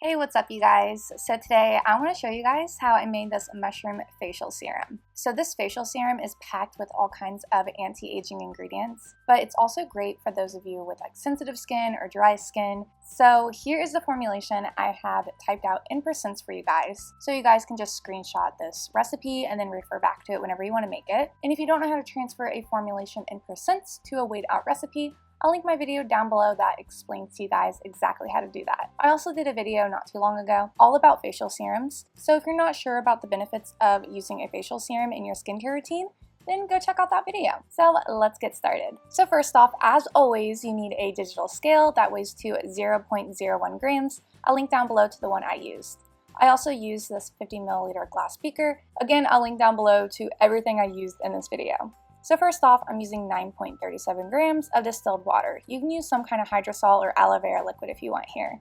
Hey, what's up you guys? So today I want to show you guys how I made this mushroom facial serum. So this facial serum is packed with all kinds of anti-aging ingredients, but it's also great for those of you with like sensitive skin or dry skin. So here is the formulation I have typed out in percents for you guys. So you guys can just screenshot this recipe and then refer back to it whenever you want to make it. And if you don't know how to transfer a formulation in percents to a weighed out recipe, I'll link my video down below that explains to you guys exactly how to do that. I also did a video not too long ago all about facial serums, so if you're not sure about the benefits of using a facial serum in your skincare routine, then go check out that video. So let's get started. So first off, as always, you need a digital scale that weighs to 0.01 grams. I'll link down below to the one I used. I also used this 50 milliliter glass beaker. Again, I'll link down below to everything I used in this video. So first off, I'm using 9.37 grams of distilled water. You can use some kind of hydrosol or aloe vera liquid if you want here.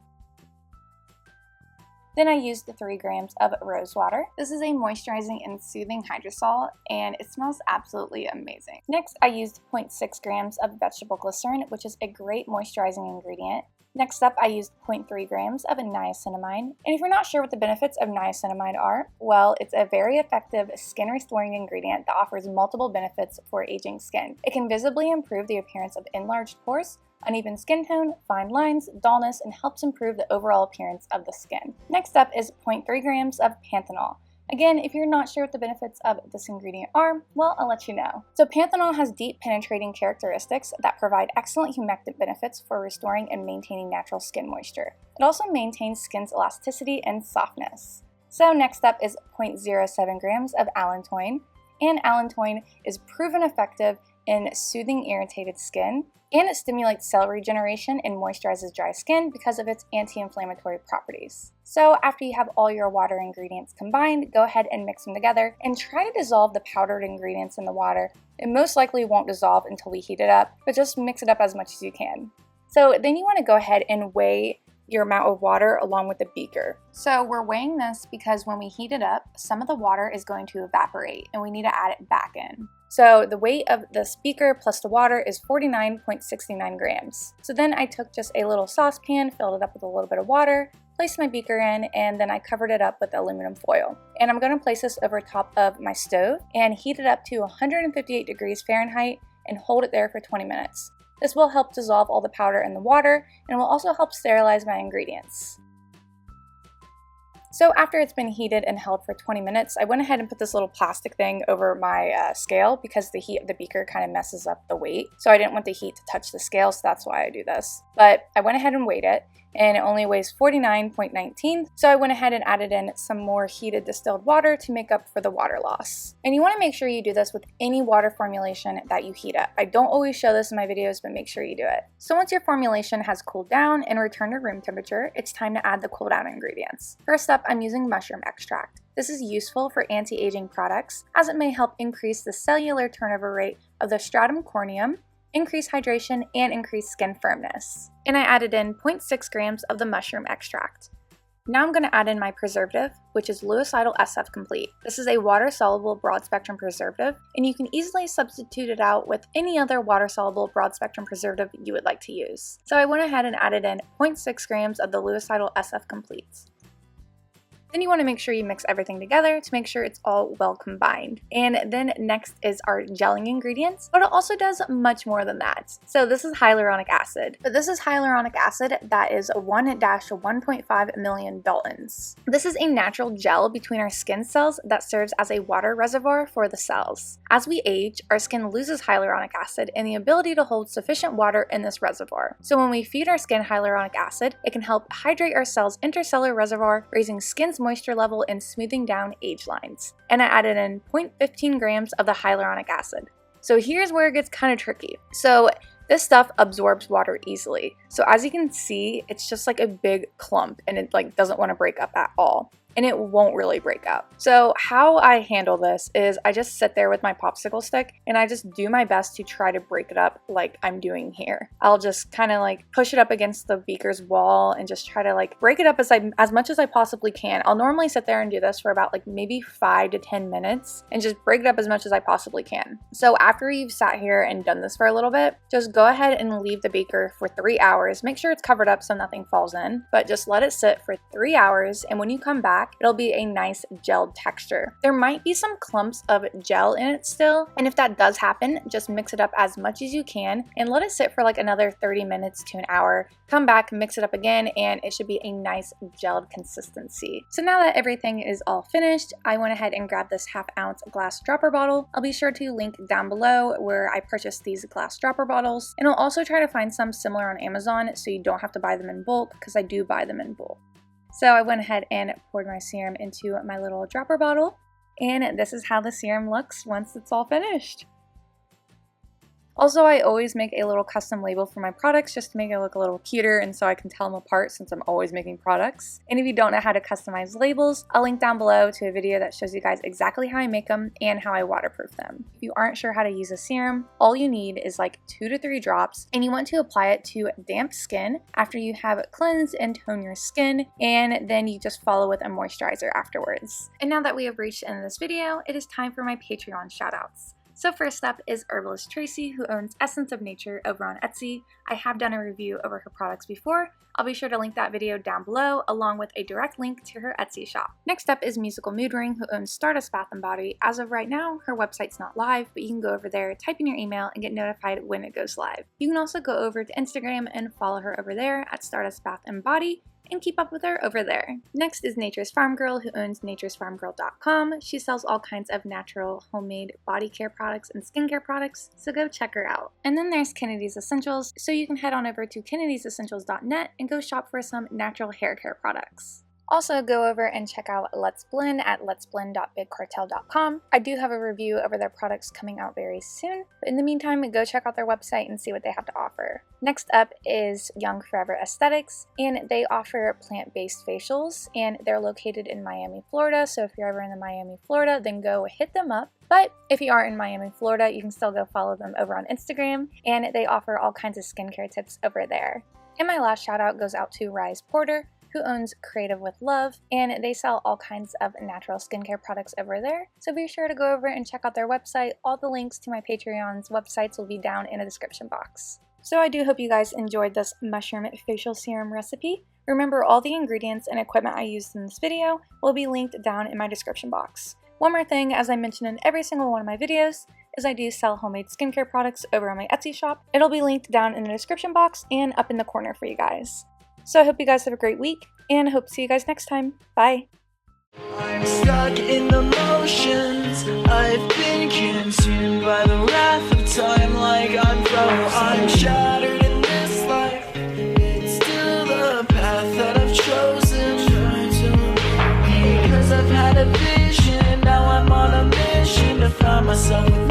Then I used 3 grams of rose water. This is a moisturizing and soothing hydrosol, and it smells absolutely amazing. Next, I used 0.6 grams of vegetable glycerin, which is a great moisturizing ingredient. Next up, I used 0.3 grams of niacinamide. And if you're not sure what the benefits of niacinamide are, well, it's a very effective skin restoring ingredient that offers multiple benefits for aging skin. It can visibly improve the appearance of enlarged pores, uneven skin tone, fine lines, dullness, and helps improve the overall appearance of the skin. Next up is 0.3 grams of Panthenol. Again, if you're not sure what the benefits of this ingredient are, well, I'll let you know. So Panthenol has deep penetrating characteristics that provide excellent humectant benefits for restoring and maintaining natural skin moisture. It also maintains skin's elasticity and softness. So next up is 0.07 grams of Allantoin. And Allantoin is proven effective in soothing irritated skin, and it stimulates cell regeneration and moisturizes dry skin because of its anti-inflammatory properties. So after you have all your water ingredients combined, go ahead and mix them together and try to dissolve the powdered ingredients in the water. It most likely won't dissolve until we heat it up, but just mix it up as much as you can. So then you want to go ahead and weigh your amount of water along with the beaker. So we're weighing this because when we heat it up, some of the water is going to evaporate and we need to add it back in. So the weight of this beaker plus the water is 49.69 grams. So then I took just a little saucepan, filled it up with a little bit of water, placed my beaker in, and then I covered it up with aluminum foil. And I'm going to place this over top of my stove and heat it up to 158 degrees Fahrenheit and hold it there for 20 minutes. This will help dissolve all the powder in the water and will also help sterilize my ingredients. So after it's been heated and held for 20 minutes, I went ahead and put this little plastic thing over my scale because the heat of the beaker kind of messes up the weight. So I didn't want the heat to touch the scale, so that's why I do this. But I went ahead and weighed it, and it only weighs 49.19. So I went ahead and added in some more heated distilled water to make up for the water loss. And you want to make sure you do this with any water formulation that you heat up. I don't always show this in my videos, but make sure you do it. So once your formulation has cooled down and returned to room temperature, it's time to add the cool down ingredients. First up, I'm using mushroom extract. This is useful for anti-aging products as it may help increase the cellular turnover rate of the stratum corneum, increase hydration, and increase skin firmness. And I added in 0.6 grams of the mushroom extract. Now I'm going to add in my preservative, which is Luicidal SF Complete. This is a water-soluble broad-spectrum preservative, and you can easily substitute it out with any other water-soluble broad-spectrum preservative you would like to use. So I went ahead and added in 0.6 grams of the Luicidal SF Complete. Then you want to make sure you mix everything together to make sure it's all well combined. And then next is our gelling ingredients, but it also does much more than that. So this is hyaluronic acid. But this is hyaluronic acid that is 1-1.5 million Daltons. This is a natural gel between our skin cells that serves as a water reservoir for the cells. As we age, our skin loses hyaluronic acid and the ability to hold sufficient water in this reservoir. So when we feed our skin hyaluronic acid, it can help hydrate our cells' intercellular reservoir, raising skin's moisture level and smoothing down age lines. And I added in 0.15 grams of the hyaluronic acid. So here's where it gets kind of tricky. So this stuff absorbs water easily. So as you can see, it's just like a big clump and it like doesn't want to break up at all. and it won't really break up. So how I handle this is I just sit there with my popsicle stick and I just do my best to try to break it up like I'm doing here. I'll just kind of like push it up against the beaker's wall and just try to like break it up as much as I possibly can. I'll normally sit there and do this for about like maybe 5 to 10 minutes and just break it up as much as I possibly can. So after you've sat here and done this for a little bit, just go ahead and leave the beaker for 3 hours. Make sure it's covered up so nothing falls in, but just let it sit for 3 hours, and when you come back, it'll be a nice gelled texture. There might be some clumps of gel in it still, and if that does happen, just mix it up as much as you can and let it sit for like another 30 minutes to an hour. Come back, mix it up again, and it should be a nice gelled consistency. So now that everything is all finished, I went ahead and grabbed this 1/2 ounce glass dropper bottle. I'll be sure to link down below where I purchased these glass dropper bottles, and I'll also try to find some similar on Amazon so you don't have to buy them in bulk, because I do buy them in bulk. So I went ahead and poured my serum into my little dropper bottle, and this is how the serum looks once it's all finished. Also, I always make a little custom label for my products just to make it look a little cuter and so I can tell them apart since I'm always making products. And if you don't know how to customize labels, I'll link down below to a video that shows you guys exactly how I make them and how I waterproof them. If you aren't sure how to use a serum, all you need is like 2 to 3 drops, and you want to apply it to damp skin after you have cleansed and toned your skin, and then you just follow with a moisturizer afterwards. And now that we have reached the end of this video, it is time for my Patreon shoutouts. So first up is Herbalist Tracy, who owns Essence of Nature over on Etsy. I have done a review over her products before. I'll be sure to link that video down below, along with a direct link to her Etsy shop. Next up is Musical Mood Ring, who owns Stardust Bath & Body. As of right now, her website's not live, but you can go over there, type in your email, and get notified when it goes live. You can also go over to Instagram and follow her over there at Stardust Bath & Body, and keep up with her over there. Next is Nature's Farm Girl, who owns naturesfarmgirl.com. She sells all kinds of natural homemade body care products and skincare products, so go check her out. And then there's Kennedy's Essentials, so you can head on over to kennedysessentials.net and go shop for some natural hair care products. Also, go over and check out Let's Blend at letsblend.bigcartel.com. I do have a review over their products coming out very soon, but in the meantime, go check out their website and see what they have to offer. Next up is Young Forever Aesthetics, and they offer plant-based facials, and they're located in Miami, Florida, so if you're ever in Miami, Florida, then go hit them up. But if you are in Miami, Florida, you can still go follow them over on Instagram, and they offer all kinds of skincare tips over there. And my last shout out goes out to Rise Porter, who owns Creative with Love, and they sell all kinds of natural skincare products over there. So be sure to go over and check out their website. All the links to my Patreon's websites will be down in the description box. So I do hope you guys enjoyed this mushroom facial serum recipe. Remember, all the ingredients and equipment I used in this video will be linked down in my description box. One more thing, as I mentioned in every single one of my videos, is I do sell homemade skincare products over on my Etsy shop. It'll be linked down in the description box and up in the corner for you guys. So I hope you guys have a great week, and I hope to see you guys next time. Bye! I'm stuck in the motions. I've been consumed by the wrath of time like I'm I'm shattered in this life. It's still the path that I've chosen. Because I've had a vision, now I'm on a mission to find myself.